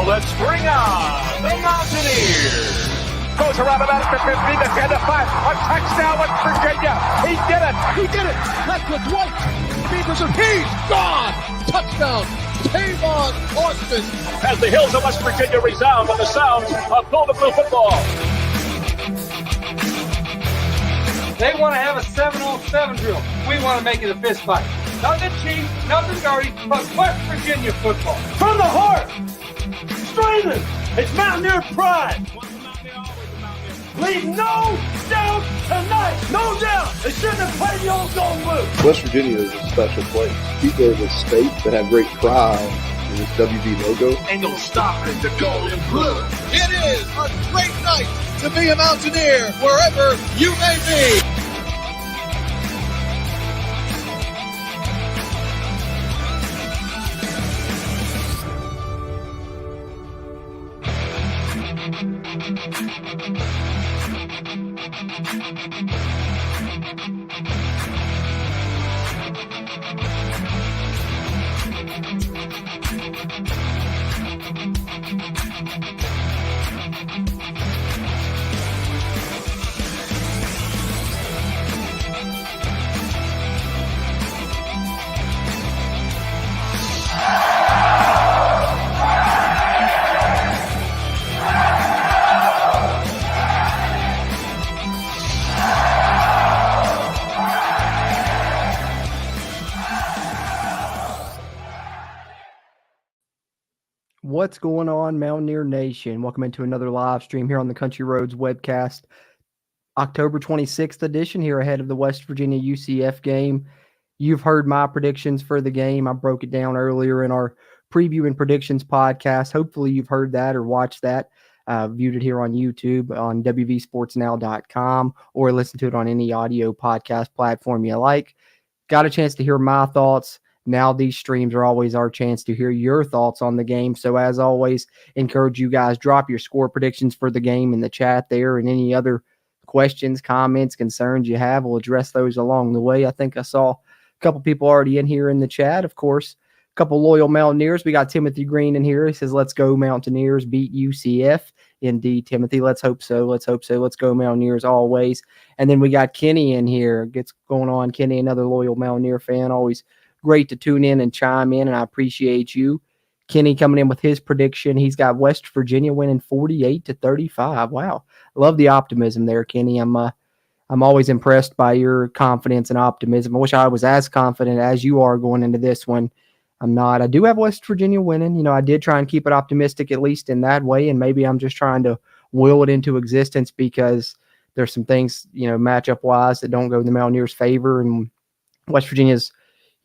Let's bring on the Mountaineers. Goes around about at the 50, the 10 to 5. A touchdown with Virginia. He did it. He did it. Left with White. Peterson. He's gone. Touchdown. Tavon Austin. As the hills of West Virginia resound with the sounds of Golden Blue football. They want to have a 7-on-7 drill. We want to make it a fist fight. Nothing cheap, nothing dirty, but West Virginia football. From the heart. Streaming. It's Mountaineer pride. Leave no doubt tonight. No doubt. They shouldn't have played the old Golden Blue. West Virginia is a special place. People of the state that have great pride in this WV logo. Ain't no stopping the Golden Blue. It is a great night to be a Mountaineer wherever you may be. What's going on, Mountaineer Nation? Welcome into another live stream here on the Country Roads Webcast, October 26th edition here ahead of the West Virginia UCF game. You've heard my predictions for the game. I broke it down earlier in our preview and predictions podcast. Hopefully you've heard that or watched that, viewed it here on YouTube on WVSportsNow.com or listened to it on any audio podcast platform you like. Got a chance to hear my thoughts. Now these streams are always our chance to hear your thoughts on the game. So as always, encourage you guys, drop your score predictions for the game in the chat there, and any other questions, comments, concerns you have, we'll address those along the way. I think I saw a couple people already in here in the chat. Of course, a couple loyal Mountaineers. We got Timothy Green in here. He says, let's go Mountaineers, beat UCF. Indeed, Timothy. Let's hope so. Let's hope so. Let's go Mountaineers always. And then we got Kenny in here. Gets going on. Kenny, another loyal Mountaineer fan. Always great to tune in and chime in, and I appreciate you. Kenny coming in with his prediction. He's got West Virginia winning 48-35. Wow. Love the optimism there, Kenny. I'm always impressed by your confidence and optimism. I wish I was as confident as you are going into this one. I'm not. I do have West Virginia winning. You know, I did try and keep it optimistic, at least in that way, and maybe I'm just trying to will it into existence because there's some things, you know, matchup-wise that don't go in the Mountaineers' favor, and West Virginia's,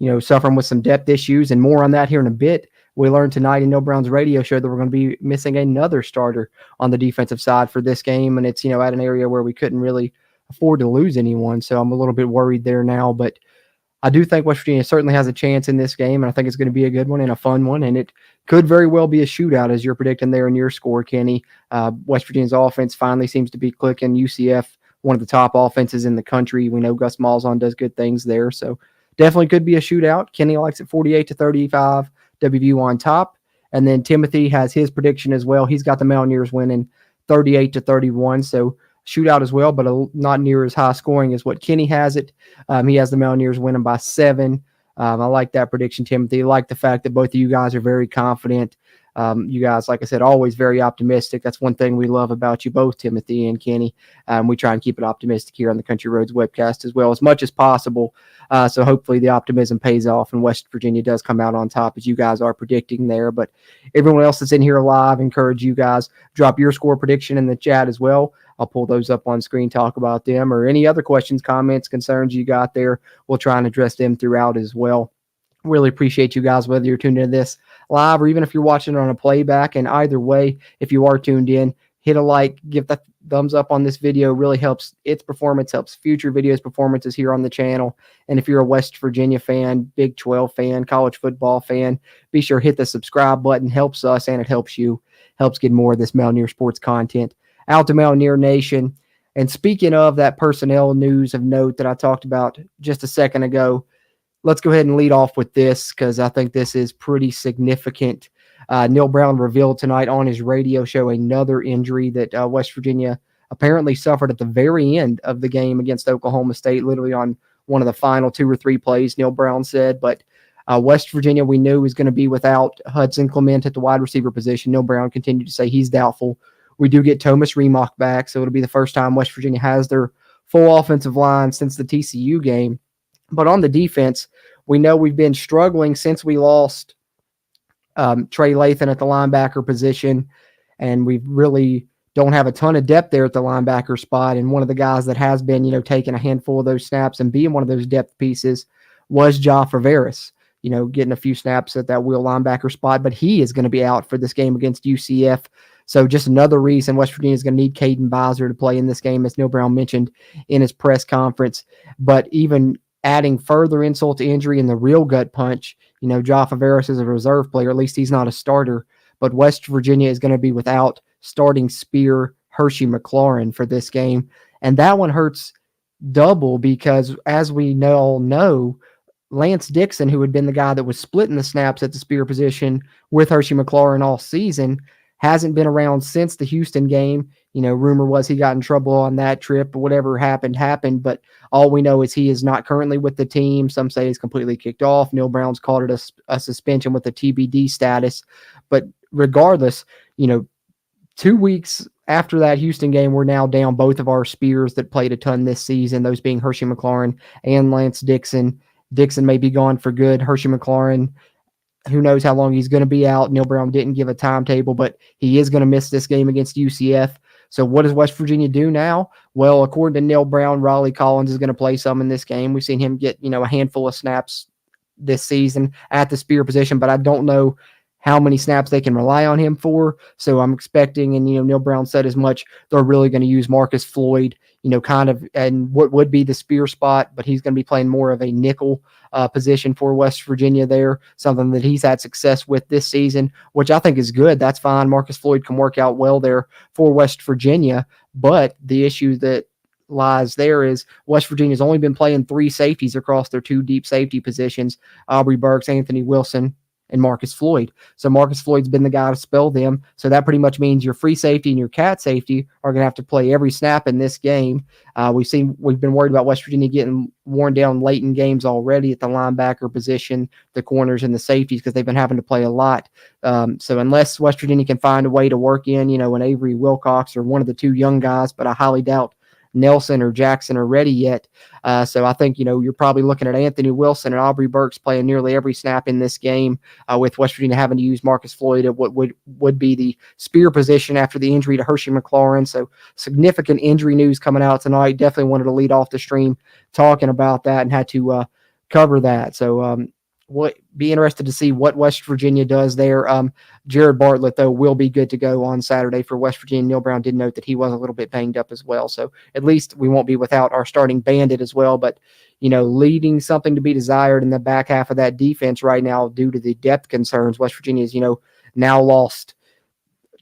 you know, suffering with some depth issues, and more on that here in a bit. We learned tonight in No Brown's radio show that we're going to be missing another starter on the defensive side for this game, and it's, you know, at an area where we couldn't really afford to lose anyone, so I'm a little bit worried there now, but I do think West Virginia certainly has a chance in this game, and I think it's going to be a good one and a fun one, and it could very well be a shootout as you're predicting there in your score, Kenny. West Virginia's offense finally seems to be clicking. UCF, one of the top offenses in the country. We know Gus Malzahn does good things there, so definitely could be a shootout. Kenny likes it 48-35, WVU on top. And then Timothy has his prediction as well. He's got the Mountaineers winning 38-31. So shootout as well, but not near as high scoring as what Kenny has it. He has the Mountaineers winning by 7. I like that prediction, Timothy. I like the fact that both of you guys are very confident. You guys, like I said, always very optimistic. That's one thing we love about you both, Timothy and Kenny. We try and keep it optimistic here on the Country Roads Webcast as well, as much as possible. So hopefully the optimism pays off and West Virginia does come out on top as you guys are predicting there. But everyone else that's in here live, encourage you guys, drop your score prediction in the chat as well. I'll pull those up on screen, talk about them, or any other questions, comments, concerns you got there. We'll try and address them throughout as well. Really appreciate you guys, whether you're tuned into this live or even if you're watching it on a playback. And either way, if you are tuned in, hit a like, give the thumbs up on this video. Really helps its performance, helps future videos performances here on the channel. And if you're a West Virginia fan, Big 12 fan, college football fan, be sure to hit the subscribe button. Helps us and it helps you. Helps get more of this Mountaineer sports content out to Mountaineer Nation. And speaking of that personnel news of note that I talked about just a second ago, let's go ahead and lead off with this because I think this is pretty significant. Neil Brown revealed tonight on his radio show another injury that West Virginia apparently suffered at the very end of the game against Oklahoma State, literally on one of the final 2 or 3 plays, Neil Brown said. But West Virginia, we knew, was going to be without Hudson Clement at the wide receiver position. Neil Brown continued to say he's doubtful. We do get Thomas Remock back, so it'll be the first time West Virginia has their full offensive line since the TCU game. But on the defense, we know we've been struggling since we lost Trey Lathan at the linebacker position, and we really don't have a ton of depth there at the linebacker spot. And one of the guys that has been, taking a handful of those snaps and being one of those depth pieces was Jaffa Veras, getting a few snaps at that wheel linebacker spot, but he is going to be out for this game against UCF. So just another reason West Virginia is going to need Caden Bizer to play in this game, as Neil Brown mentioned in his press conference. But even adding further insult to injury and the real gut punch, Jaffa Veras is a reserve player. At least he's not a starter. But West Virginia is going to be without starting spear Hershey McLaurin for this game. And that one hurts double because, as we all know, Lance Dixon, who had been the guy that was splitting the snaps at the spear position with Hershey McLaurin all season, hasn't been around since the Houston game. Rumor was he got in trouble on that trip, but whatever happened. But all we know is he is not currently with the team. Some say he's completely kicked off. Neil Brown's called it a suspension with a TBD status. But regardless, 2 weeks after that Houston game, we're now down both of our spears that played a ton this season, those being Hershey McLaurin and Lance Dixon. Dixon may be gone for good. Hershey McLaurin, who knows how long he's going to be out. Neil Brown didn't give a timetable, but he is going to miss this game against UCF. So what does West Virginia do now? Well, according to Neil Brown, Raleigh Collins is going to play some in this game. We've seen him get, a handful of snaps this season at the spear position, but I don't know how many snaps they can rely on him for. So I'm expecting, and Neil Brown said as much, they're really going to use Marcus Floyd, kind of, and what would be the spear spot, but he's going to be playing more of a nickel position for West Virginia there, something that he's had success with this season, which I think is good. That's fine. Marcus Floyd can work out well there for West Virginia, but the issue that lies there is West Virginia's only been playing 3 safeties across their 2 deep safety positions, Aubrey Burks, Anthony Wilson, and Marcus Floyd. So Marcus Floyd's been the guy to spell them. So that pretty much means your free safety and your cat safety are going to have to play every snap in this game. We've been worried about West Virginia getting worn down late in games already at the linebacker position, the corners and the safeties, because they've been having to play a lot. So unless West Virginia can find a way to work in, an Avery Wilcox or one of the 2 young guys, but I highly doubt Nelson or Jackson are ready yet. So I think, you're probably looking at Anthony Wilson and Aubrey Burks playing nearly every snap in this game, with West Virginia having to use Marcus Floyd at what would be the spear position after the injury to Hershey McLaurin. So significant injury news coming out tonight. Definitely wanted to lead off the stream talking about that and had to cover that. So be interested to see what West Virginia does there. Jared Bartlett, though, will be good to go on Saturday for West Virginia. Neil Brown did note that he was a little bit banged up as well. So at least we won't be without our starting bandit as well. But, leading something to be desired in the back half of that defense right now due to the depth concerns. West Virginia's, now lost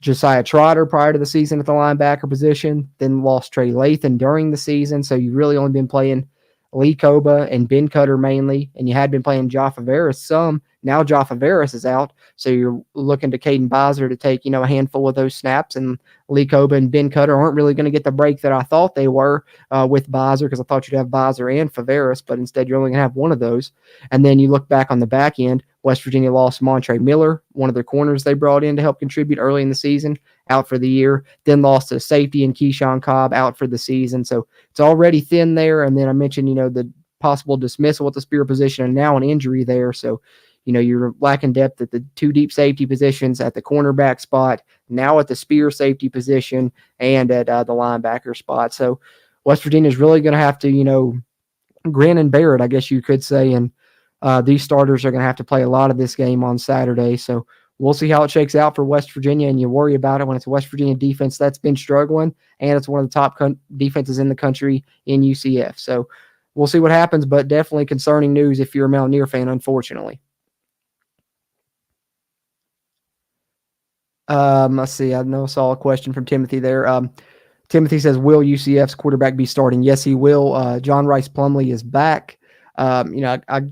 Josiah Trotter prior to the season at the linebacker position, then lost Trey Lathan during the season. So you've really only been playing Lee Koba and Ben Cutter mainly, and you had been playing Jaffa Veras some. Now Jaffa Veras is out, so you're looking to Caden Bizer to take, a handful of those snaps, and Lee Koba and Ben Cutter aren't really going to get the break that I thought they were with Bizer, because I thought you'd have Bizer and Faveras, but instead you're only going to have one of those. And then you look back on the back end, West Virginia lost Montre Miller, one of their corners they brought in to help contribute early in the season, out for the year, then lost to safety and Keyshawn Cobb out for the season. So it's already thin there. And then I mentioned, the possible dismissal at the spear position and now an injury there. So, you're lacking depth at the 2 deep safety positions, at the cornerback spot, now at the spear safety position, and at the linebacker spot. So West Virginia is really going to have to, grin and bear it, I guess you could say. And these starters are going to have to play a lot of this game on Saturday. So we'll see how it shakes out for West Virginia, and you worry about it when it's a West Virginia defense that's been struggling, and it's one of the top defenses in the country in UCF. So we'll see what happens, but definitely concerning news if you're a Mountaineer fan, unfortunately. Let's see. I saw a question from Timothy there. Timothy says, will UCF's quarterback be starting? Yes, he will. John Rice Plumlee is back. I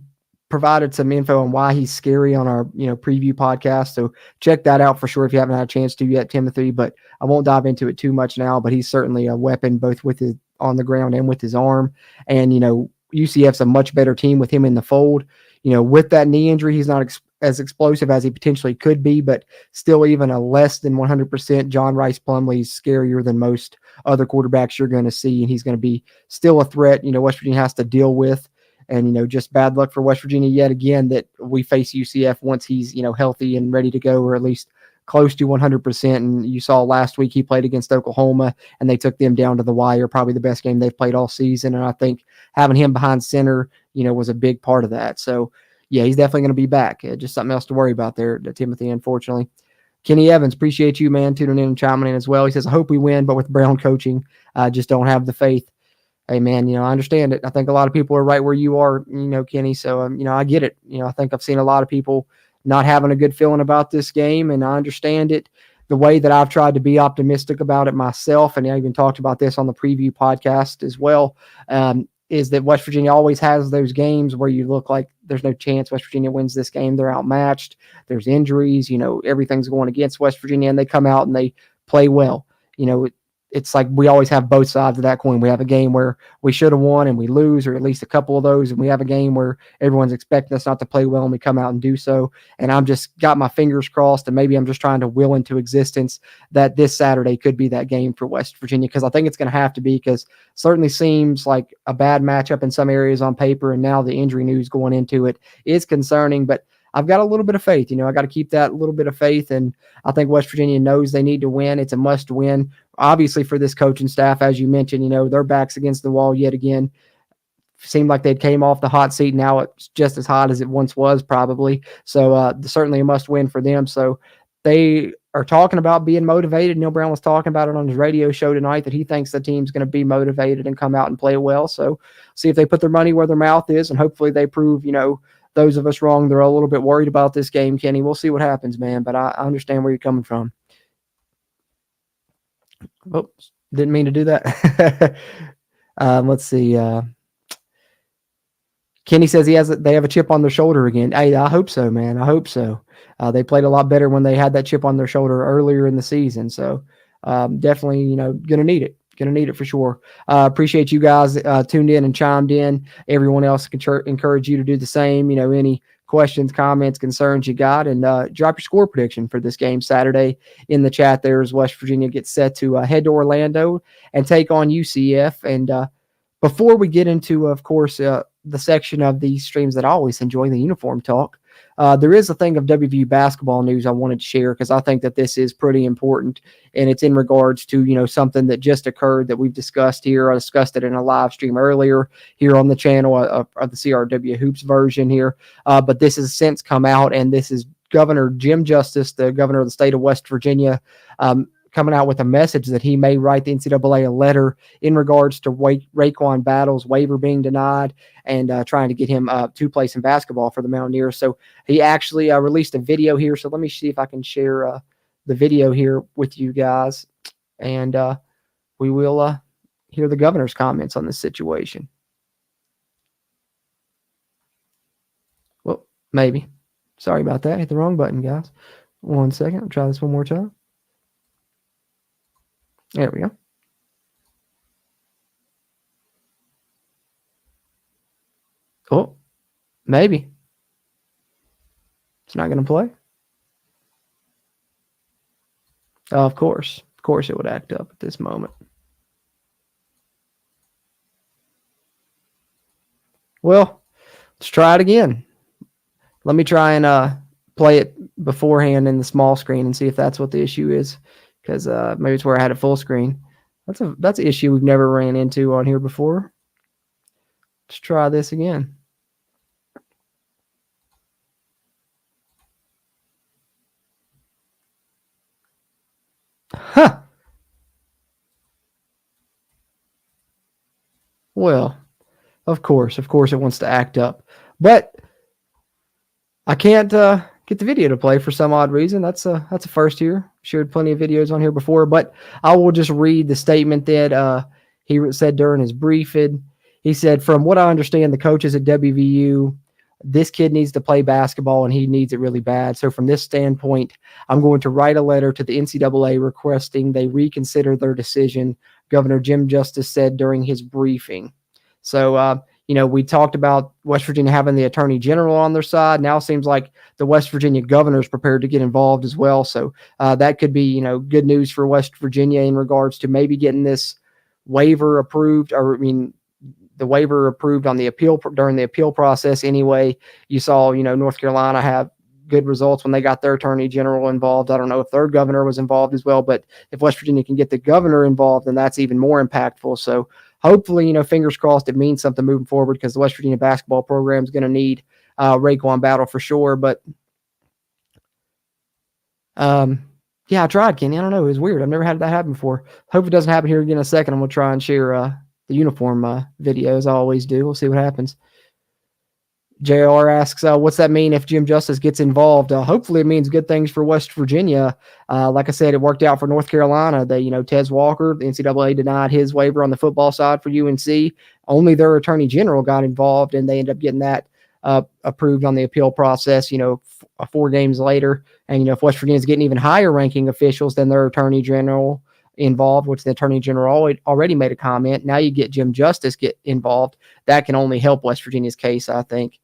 provided some info on why he's scary on our, preview podcast. So check that out for sure if you haven't had a chance to yet, Timothy, but I won't dive into it too much now, but he's certainly a weapon both with his on the ground and with his arm. And, UCF's a much better team with him in the fold. With that knee injury, he's not as explosive as he potentially could be, but still even a less than 100% John Rice Plumlee is scarier than most other quarterbacks you're going to see, and he's going to be still a threat, West Virginia has to deal with. And, just bad luck for West Virginia yet again that we face UCF once he's, healthy and ready to go, or at least close to 100%. And you saw last week he played against Oklahoma, and they took them down to the wire, probably the best game they've played all season. And I think having him behind center, was a big part of that. So, yeah, he's definitely going to be back. Just something else to worry about there, Timothy, unfortunately. Kenny Evans, appreciate you, man, tuning in and chiming in as well. He says, I hope we win, but with Brown coaching, I just don't have the faith. Hey, man, I understand it. I think a lot of people are right where you are, Kenny. So, I get it. I think I've seen a lot of people not having a good feeling about this game, and I understand it. The way that I've tried to be optimistic about it myself, and I even talked about this on the preview podcast as well, is that West Virginia always has those games where you look like there's no chance West Virginia wins this game. They're outmatched. There's injuries. Everything's going against West Virginia, and they come out and they play well. It's like we always have both sides of that coin. We have a game where we should have won and we lose, or at least a couple of those. And we have a game where everyone's expecting us not to play well and we come out and do so. And I'm just got my fingers crossed, and maybe I'm just trying to will into existence that this Saturday could be that game for West Virginia, because I think it's going to have to be, because it certainly seems like a bad matchup in some areas on paper. And now the injury news going into it is concerning, but I've got a little bit of faith. I got to keep that little bit of faith. And I think West Virginia knows they need to win. It's a must win. Obviously, for this coaching staff, as you mentioned, their backs against the wall yet again. Seemed like they came off the hot seat. Now it's just as hot as it once was, probably. So certainly a must win for them. So they are talking about being motivated. Neil Brown was talking about it on his radio show tonight, that he thinks the team's going to be motivated and come out and play well. So see if they put their money where their mouth is, and hopefully they prove, those of us wrong. They're a little bit worried about this game, Kenny. We'll see what happens, man. But I understand where you're coming from. Oops, didn't mean to do that. Let's see. Kenny says they have a chip on their shoulder again. Hey, I hope so, man. I hope so. They played a lot better when they had that chip on their shoulder earlier in the season. So definitely, going to need it. Going to need it for sure. Appreciate you guys tuned in and chimed in. Everyone else can encourage you to do the same. Any questions, comments, concerns you got, and drop your score prediction for this game Saturday in the chat there, as West Virginia gets set to head to Orlando and take on UCF. And before we get into, of course, the section of these streams that I always enjoy, the uniform talk, there is a thing of WVU basketball news I wanted to share, because I think that this is pretty important, and it's in regards to, something that just occurred that we've discussed here. I discussed it in a live stream earlier here on the channel of the CRW Hoops version here. But this has since come out, and this is Governor Jim Justice, the governor of the state of West Virginia, coming out with a message that he may write the NCAA a letter in regards to Raekwon Battle's waiver being denied, and trying to get him to play some basketball for the Mountaineers. So he actually released a video here. So let me see if I can share the video here with you guys, and we will hear the governor's comments on this situation. Well, maybe. Sorry about that. Hit the wrong button, guys. 1 second. I'll try this one more time. There we go. Oh, maybe. It's not going to play. Of course. Of course it would act up at this moment. Well, let's try it again. Let me try and play it beforehand in the small screen and see if that's what the issue is. Because maybe it's where I had it full screen. That's an issue we've never ran into on here before. Let's try this again. Well, of course it wants to act up. But I can't get the video to play for some odd reason. That's a first here. Shared plenty of videos on here before, but I will just read the statement that he said during his briefing. He said, "From what I understand, the coaches at WVU, this kid needs to play basketball and he needs it really bad. So from this standpoint, I'm going to write a letter to the NCAA requesting they reconsider their decision," Governor Jim Justice said during his briefing. So, we talked about West Virginia having the attorney general on their side. Now it seems like the West Virginia governor is prepared to get involved as well. So that could be, good news for West Virginia in regards to maybe getting this waiver approved, the waiver approved on the appeal during the appeal process. Anyway, you saw, North Carolina have good results when they got their attorney general involved. I don't know if their governor was involved as well, but if West Virginia can get the governor involved, then that's even more impactful. So hopefully, fingers crossed, it means something moving forward, because the West Virginia basketball program is going to need Raekwon Battle for sure. But yeah, I tried, Kenny. I don't know. It was weird. I've never had that happen before. Hope it doesn't happen here again in a second. I'm going to try and share the uniform video as I always do. We'll see what happens. JR asks, what's that mean if Jim Justice gets involved? Hopefully it means good things for West Virginia. Like I said, it worked out for North Carolina. They, Tez Walker, the NCAA denied his waiver on the football side for UNC. Only their attorney general got involved, and they ended up getting that approved on the appeal process, 4 games later. And, if West Virginia is getting even higher ranking officials than their attorney general involved, which the attorney general already made a comment, now you get Jim Justice get involved. That can only help West Virginia's case, I think.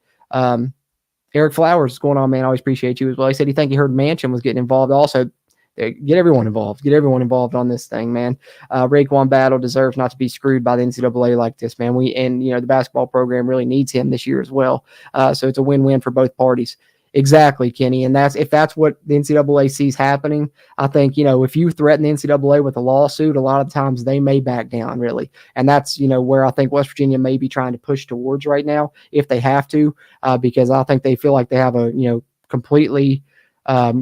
Eric Flowers, what's going on, man? I always appreciate you as well. He said he heard Manchin was getting involved. Also, get everyone involved. Get everyone involved on this thing, man. Raekwon Battle deserves not to be screwed by the NCAA like this, man. The basketball program really needs him this year as well. So it's a win-win for both parties. Exactly, Kenny. And if that's what the NCAA sees happening, I think, if you threaten the NCAA with a lawsuit, a lot of times they may back down, really. And that's, where I think West Virginia may be trying to push towards right now, if they have to, because I think they feel like they have a, completely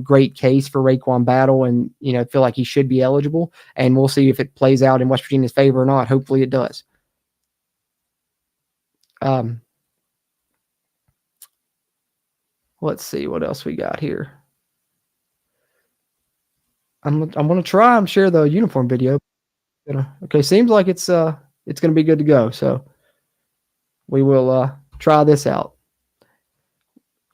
great case for Raekwon Battle, and, feel like he should be eligible. And we'll see if it plays out in West Virginia's favor or not. Hopefully it does. Let's see what else we got here. I'm gonna try and share the uniform video. Okay, seems like it's gonna be good to go. So we will try this out.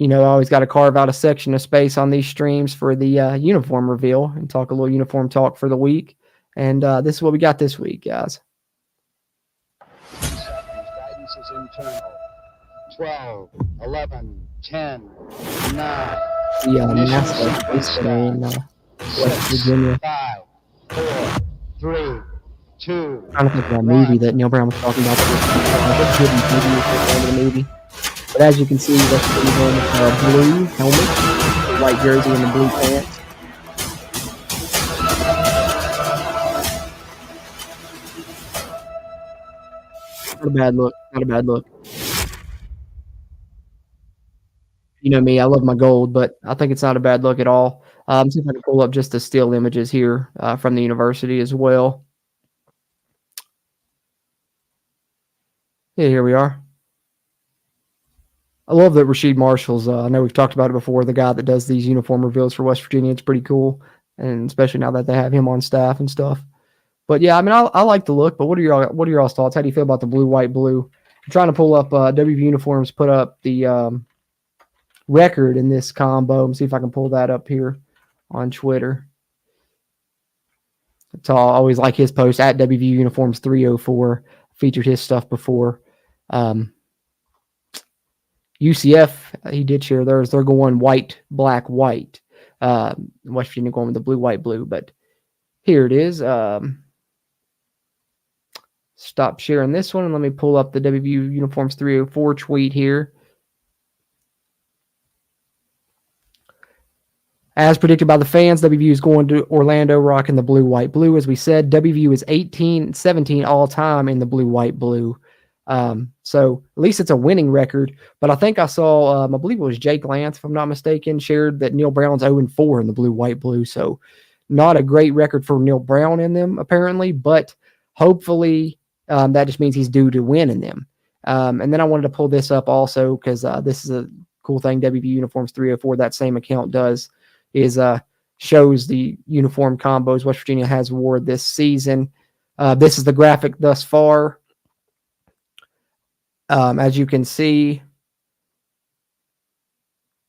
I always got to carve out a section of space on these streams for the uniform reveal and talk a little uniform talk for the week. And this is what we got this week, guys. Guidance is internal. 12, 11, 10, 9. The NASDAQ is in West Virginia. 5, 4, 3, 2. I don't think that movie that Neil Brown was talking about. The movie. But as you can see, West Virginia going with a blue helmet, the white jersey, and the blue pants. Not a bad look. Not a bad look. You know me, I love my gold, but I think it's not a bad look at all. See if I can pull up just the still images here from the university as well. Yeah, here we are. I love that Rasheed Marshall's, I know we've talked about it before, the guy that does these uniform reveals for West Virginia. It's pretty cool, and especially now that they have him on staff and stuff. But yeah, I like the look, but what are y'all's thoughts? How do you feel about the blue, white, blue? I'm trying to pull up WVU Uniforms, put up the record in this combo, and see if I can pull that up here on Twitter. I always like his post at WVU Uniforms 304. Featured his stuff before. UCF, he did share theirs. They're going white, black, white. West Virginia going with the blue, white, blue. But here it is. Stop sharing this one, and let me pull up the WVU Uniforms 304 tweet here. As predicted by the fans, WVU is going to Orlando rocking the blue, white, blue. As we said, WVU is 18-17 all-time in the blue, white, blue. So at least it's a winning record. But I think I saw, I believe it was Jake Lance, if I'm not mistaken, shared that Neil Brown's 0-4 in the blue, white, blue. So not a great record for Neil Brown in them, apparently. But hopefully that just means he's due to win in them. And then I wanted to pull this up also because this is a cool thing WVU Uniforms 304, that same account does, is shows the uniform combos West Virginia has wore this season. This is the graphic thus far. As you can see,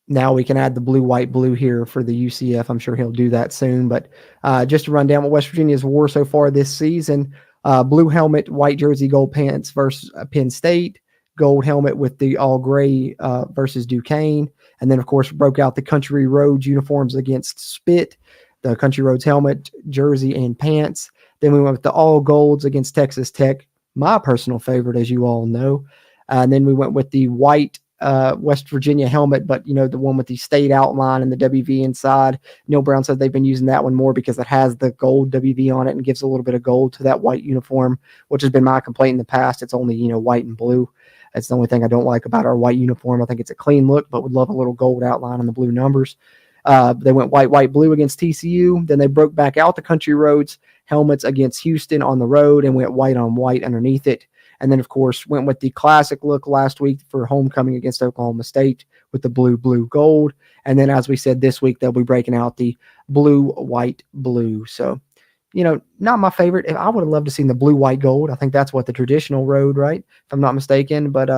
now we can add the blue, white, blue here for the UCF. I'm sure he'll do that soon. But just to run down what West Virginia's wore so far this season, blue helmet, white jersey, gold pants versus Penn State, gold helmet with the all gray versus Duquesne. And then, of course, broke out the Country Roads uniforms against Spit, the Country Roads helmet, jersey, and pants. Then we went with the all golds against Texas Tech, my personal favorite, as you all know. And then we went with the white West Virginia helmet, but the one with the state outline and the WV inside. Neil Brown said they've been using that one more because it has the gold WV on it and gives a little bit of gold to that white uniform, which has been my complaint in the past. It's only white and blue. That's the only thing I don't like about our white uniform. I think it's a clean look, but would love a little gold outline on the blue numbers. They went white, white, blue against TCU. Then they broke back out the Country Roads helmets against Houston on the road and went white on white underneath it. And then, of course, went with the classic look last week for homecoming against Oklahoma State with the blue, blue, gold. And then, as we said, this week they'll be breaking out the blue, white, blue. So, not my favorite. I would have loved to see the blue, white, gold. I think that's what the traditional road, right? If I'm not mistaken. But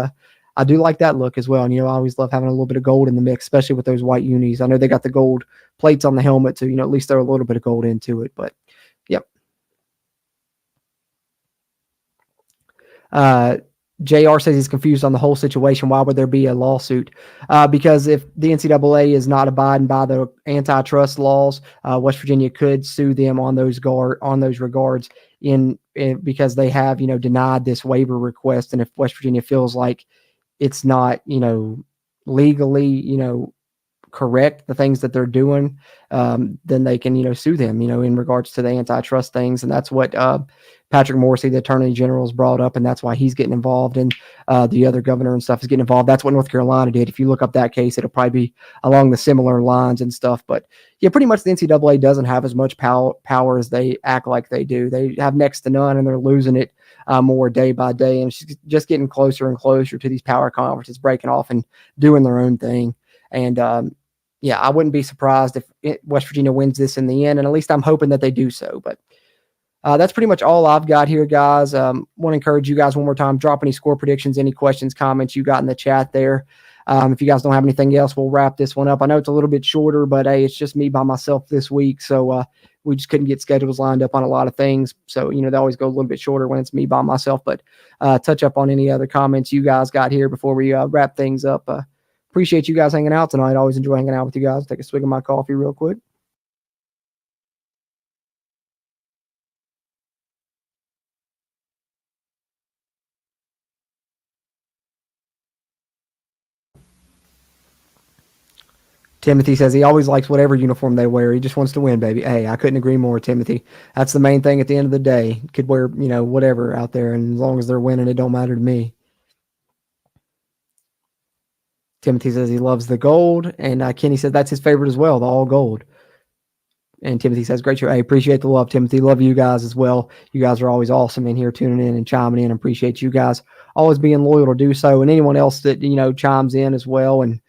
I do like that look as well. And, I always love having a little bit of gold in the mix, especially with those white unis. I know they got the gold plates on the helmet to, at least throw a little bit of gold into it. But, yep. JR says he's confused on the whole situation. Why would there be a lawsuit? Because if the NCAA is not abiding by the antitrust laws, West Virginia could sue them on those regards because they have, denied this waiver request. And if West Virginia feels like it's not, legally, correct, the things that they're doing, then they can, sue them, in regards to the antitrust things. And that's what Patrick Morrissey, the Attorney General, has brought up, and that's why he's getting involved, and the other governor and stuff is getting involved. That's what North Carolina did. If you look up that case, it'll probably be along the similar lines and stuff. But yeah, pretty much the NCAA doesn't have as much power as they act like they do. They have next to none, and they're losing it more day by day, and it's just getting closer and closer to these power conferences breaking off and doing their own thing. And yeah, I wouldn't be surprised if West Virginia wins this in the end, and at least I'm hoping that they do so. But that's pretty much all I've got here, guys. Want to encourage you guys one more time, drop any score predictions, any questions, comments you got in the chat there. If you guys don't have anything else, we'll wrap this one up. I know it's a little bit shorter, but hey, it's just me by myself this week. So we just couldn't get schedules lined up on a lot of things. So, they always go a little bit shorter when it's me by myself. But touch up on any other comments you guys got here before we wrap things up. Appreciate you guys hanging out tonight. Always enjoy hanging out with you guys. Take a swig of my coffee real quick. Timothy says he always likes whatever uniform they wear. He just wants to win, baby. Hey, I couldn't agree more, Timothy. That's the main thing at the end of the day. Could wear, whatever out there, and as long as they're winning, it don't matter to me. Timothy says he loves the gold, and Kenny said that's his favorite as well, the all gold. And Timothy says, great show. I appreciate the love, Timothy. Love you guys as well. You guys are always awesome in here, tuning in and chiming in. Appreciate you guys always being loyal to do so. And anyone else that, chimes in as well and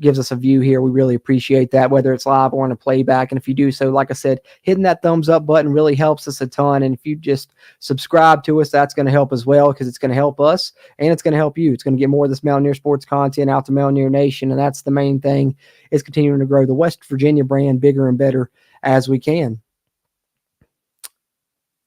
gives us a view here, we really appreciate that, whether it's live or on a playback. And if you do so, like I said, hitting that thumbs up button really helps us a ton. And if you just subscribe to us, that's going to help as well, because it's going to help us and it's going to help you. It's going to get more of this Mountaineer sports content out to Mountaineer Nation. And that's the main thing, is continuing to grow the West Virginia brand bigger and better as we can.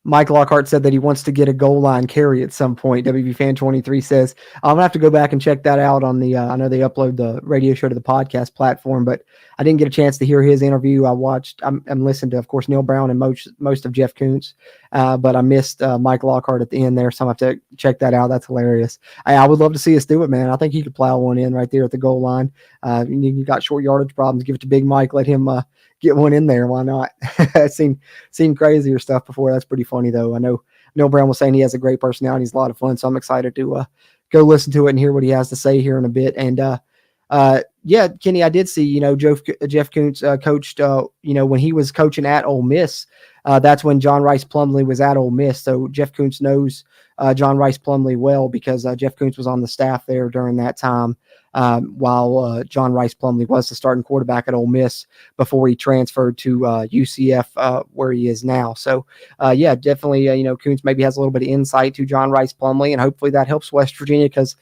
Mike Lockhart said that he wants to get a goal line carry at some point. WV Fan 23 says, I'm going to have to go back and check that out on the, I know they upload the radio show to the podcast platform, but I didn't get a chance to hear his interview. I'm listening to, of course, Neil Brown and most of Jeff Kuntz, but I missed Mike Lockhart at the end there, so I'm going to have to check that out. That's hilarious. I would love to see us do it, man. I think he could plow one in right there at the goal line. You got short yardage problems, give it to Big Mike, let him get one in there. Why not? I've seen crazier stuff before. That's pretty funny, though. I know Neil Brown was saying he has a great personality. He's a lot of fun, so I'm excited to go listen to it and hear what he has to say here in a bit. And Yeah, Kenny, I did see, Jeff Kuntz coached, when he was coaching at Ole Miss. That's when John Rice Plumlee was at Ole Miss. So Jeff Kuntz knows John Rice Plumlee well because Jeff Kuntz was on the staff there during that time while John Rice Plumlee was the starting quarterback at Ole Miss before he transferred to UCF where he is now. So, yeah, definitely, Kuntz maybe has a little bit of insight to John Rice Plumlee, and hopefully that helps West Virginia because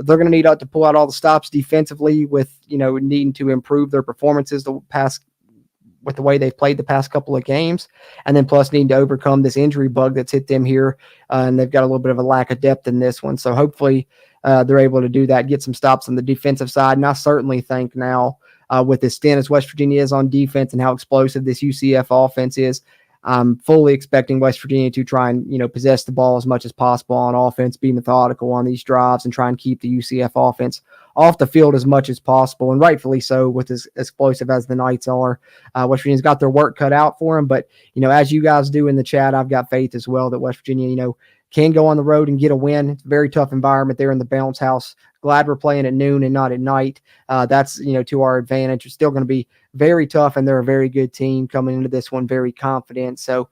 they're going to need to pull out all the stops defensively with, needing to improve their performances with the way they've played the past couple of games, and then plus needing to overcome this injury bug that's hit them here. And they've got a little bit of a lack of depth in this one. So hopefully they're able to do that, get some stops on the defensive side. And I certainly think now with as thin as West Virginia is on defense and how explosive this UCF offense is, I'm fully expecting West Virginia to try and, possess the ball as much as possible on offense, be methodical on these drives, and try and keep the UCF offense off the field as much as possible, and rightfully so with as explosive as the Knights are. West Virginia's got their work cut out for them, but, as you guys do in the chat, I've got faith as well that West Virginia, can go on the road and get a win. It's a very tough environment there in the bounce house. Glad we're playing at noon and not at night. That's, to our advantage. It's still going to be very tough, and they're a very good team coming into this one, very confident. So,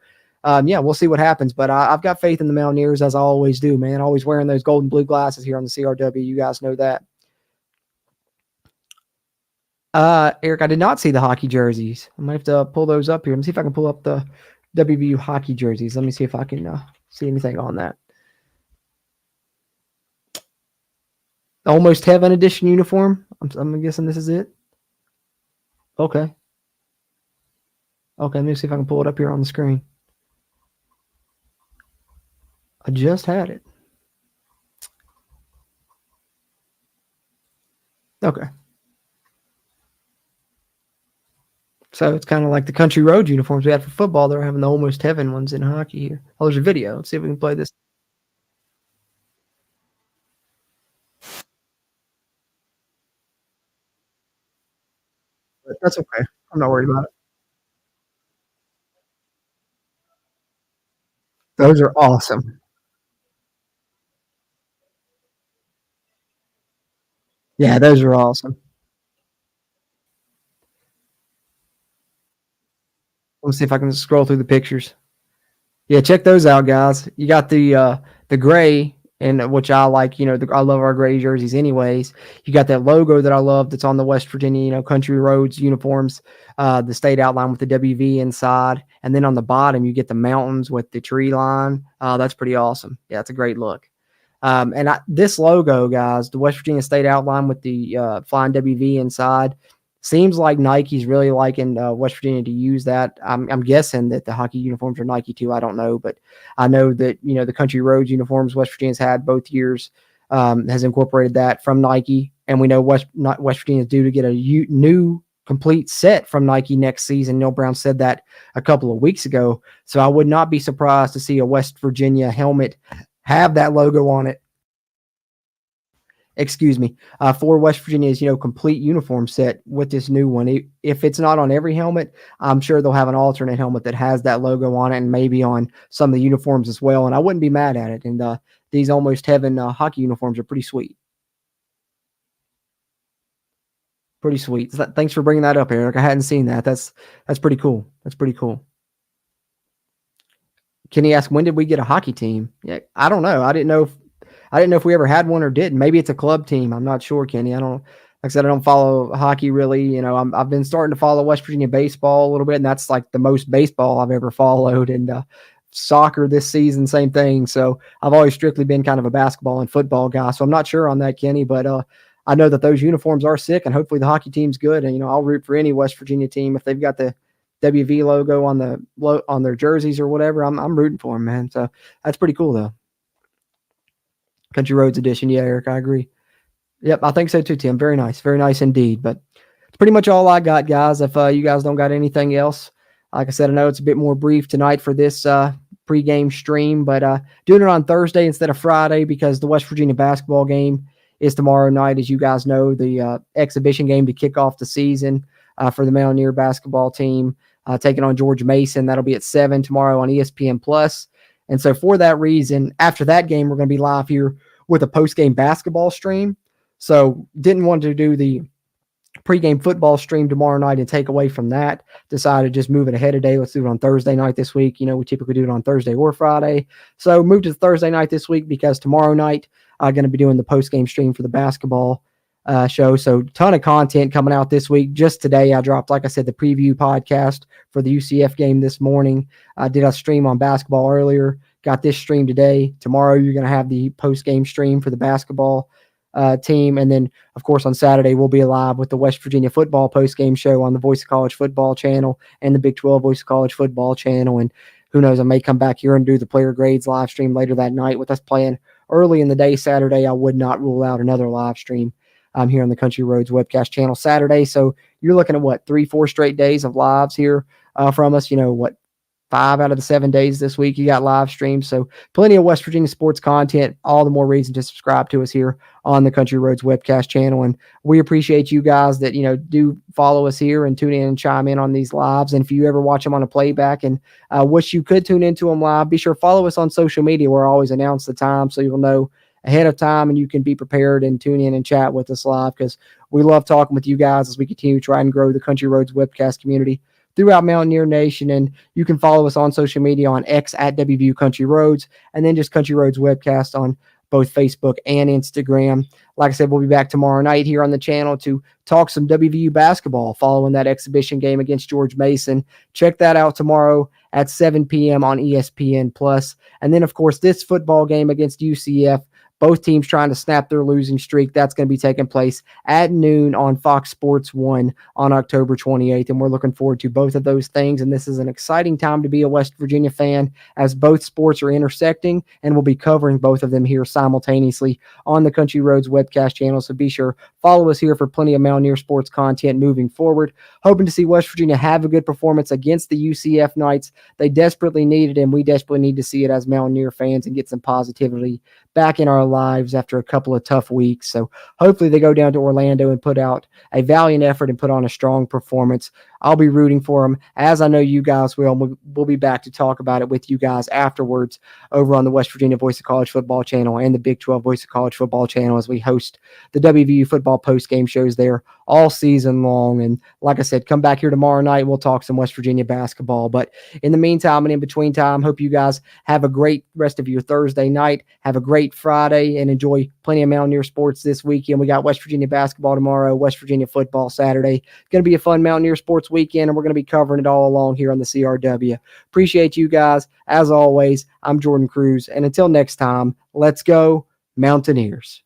yeah, we'll see what happens. But I've got faith in the Mountaineers, as I always do, man. Always wearing those gold and blue glasses here on the CRW. You guys know that. Eric, I did not see the hockey jerseys. I might have to pull those up here. Let me see if I can pull up the WVU hockey jerseys. Let me see if I can see anything on that. Almost Heaven Edition uniform. I'm guessing this is it. Okay. Let me see if I can pull it up here on the screen. I just had it. Okay. So it's kind of like the Country Road uniforms we had for football. They're having the Almost Heaven ones in hockey here. Oh, there's a video. Let's see if we can play this. That's okay. I'm not worried about it. Those are awesome. Yeah, those are awesome. Let's see if I can scroll through the pictures. Yeah, check those out, guys. You got the gray, and which I like. I love our gray jerseys, anyways. You got that logo that I love that's on the West Virginia, Country Roads uniforms, the state outline with the WV inside, and then on the bottom you get the mountains with the tree line. That's pretty awesome. Yeah, it's a great look. This logo, guys, the West Virginia state outline with the flying WV inside. Seems like Nike's really liking West Virginia to use that. I'm guessing that the hockey uniforms are Nike too. I don't know, but I know that the Country Roads uniforms West Virginia's had both years has incorporated that from Nike, and we know West Virginia is due to get a new complete set from Nike next season. Neil Brown said that a couple of weeks ago, so I would not be surprised to see a West Virginia helmet have that logo on it. For West Virginia's, complete uniform set with this new one. If it's not on every helmet, I'm sure they'll have an alternate helmet that has that logo on it, and maybe on some of the uniforms as well. And I wouldn't be mad at it. And these Almost Heaven hockey uniforms are pretty sweet. Pretty sweet. Thanks for bringing that up, Eric. I hadn't seen that. That's pretty cool. That's pretty cool. Kenny asked, when did we get a hockey team? Yeah, I don't know. I didn't know if we ever had one or didn't. Maybe it's a club team. I'm not sure, Kenny. Like I said, I don't follow hockey really. I've been starting to follow West Virginia baseball a little bit, and that's like the most baseball I've ever followed. And soccer this season, same thing. So I've always strictly been kind of a basketball and football guy. So I'm not sure on that, Kenny, but I know that those uniforms are sick, and hopefully the hockey team's good. And I'll root for any West Virginia team if they've got the WV logo on their jerseys or whatever. I'm rooting for them, man. So that's pretty cool though. Country Roads edition. Yeah, Eric, I agree. Yep, I think so too, Tim. Very nice indeed. But it's pretty much all I got, guys. If you guys don't got anything else, like I said, I know it's a bit more brief tonight for this pregame stream, but doing it on Thursday instead of Friday because the West Virginia basketball game is tomorrow night, as you guys know, the exhibition game to kick off the season for the Mountaineer basketball team, taking on George Mason. That'll be at 7 tomorrow on ESPN Plus. And so for that reason, after that game, we're going to be live here with a post-game basketball stream. So didn't want to do the pregame football stream tomorrow night and take away from that. Decided to just move it ahead a day. Let's do it on Thursday night this week. We typically do it on Thursday or Friday. So moved to Thursday night this week because tomorrow night I'm going to be doing the postgame stream for the basketball show. So ton of content coming out this week. Just today I dropped, like I said, the preview podcast for the UCF game this morning. I did a stream on basketball earlier. Got this stream today. Tomorrow you're going to have the postgame stream for the basketball team. And then, of course, on Saturday, we'll be live with the West Virginia football postgame show on the Voice of College Football channel and the Big 12 Voice of College Football channel. And who knows, I may come back here and do the player grades live stream later that night. With us playing early in the day Saturday, I would not rule out another live stream here on the Country Roads Webcast channel Saturday. So you're looking at 3-4 straight days of lives here from us. 5 out of the 7 days this week, you got live streams. So plenty of West Virginia sports content, all the more reason to subscribe to us here on the Country Roads Webcast channel. And we appreciate you guys that, do follow us here and tune in and chime in on these lives. And if you ever watch them on a playback and wish you could tune into them live, be sure to follow us on social media where I always announce the time so you'll know ahead of time and you can be prepared and tune in and chat with us live, because we love talking with you guys as we continue to try and grow the Country Roads Webcast community throughout Mountaineer Nation. And you can follow us on social media on X at WVU Country Roads, and then just Country Roads Webcast on both Facebook and Instagram. Like I said, we'll be back tomorrow night here on the channel to talk some WVU basketball following that exhibition game against George Mason. Check that out tomorrow at 7 p.m. on ESPN+. And then, of course, this football game against UCF, both teams trying to snap their losing streak. That's going to be taking place at noon on Fox Sports 1 on October 28th. And we're looking forward to both of those things. And this is an exciting time to be a West Virginia fan as both sports are intersecting, and we'll be covering both of them here simultaneously on the Country Roads Webcast channel. So be sure, follow us here for plenty of Mountaineer sports content moving forward. Hoping to see West Virginia have a good performance against the UCF Knights. They desperately need it, and we desperately need to see it as Mountaineer fans and get some positivity back in our lives after a couple of tough weeks. So hopefully they go down to Orlando and put out a valiant effort and put on a strong performance. I'll be rooting for them, as I know you guys will. We'll be back to talk about it with you guys afterwards over on the West Virginia Voice of College Football channel and the Big 12 Voice of College Football channel as we host the WVU football post-game shows there all season long. And like I said, come back here tomorrow night and we'll talk some West Virginia basketball. But in the meantime and in between time, hope you guys have a great rest of your Thursday night. Have a great Friday and enjoy plenty of Mountaineer sports this weekend. We got West Virginia basketball tomorrow, West Virginia football Saturday. It's going to be a fun Mountaineer sports weekend, and we're going to be covering it all along here on the CRW. Appreciate you guys. As always, I'm Jordan Cruz, and until next time, let's go Mountaineers.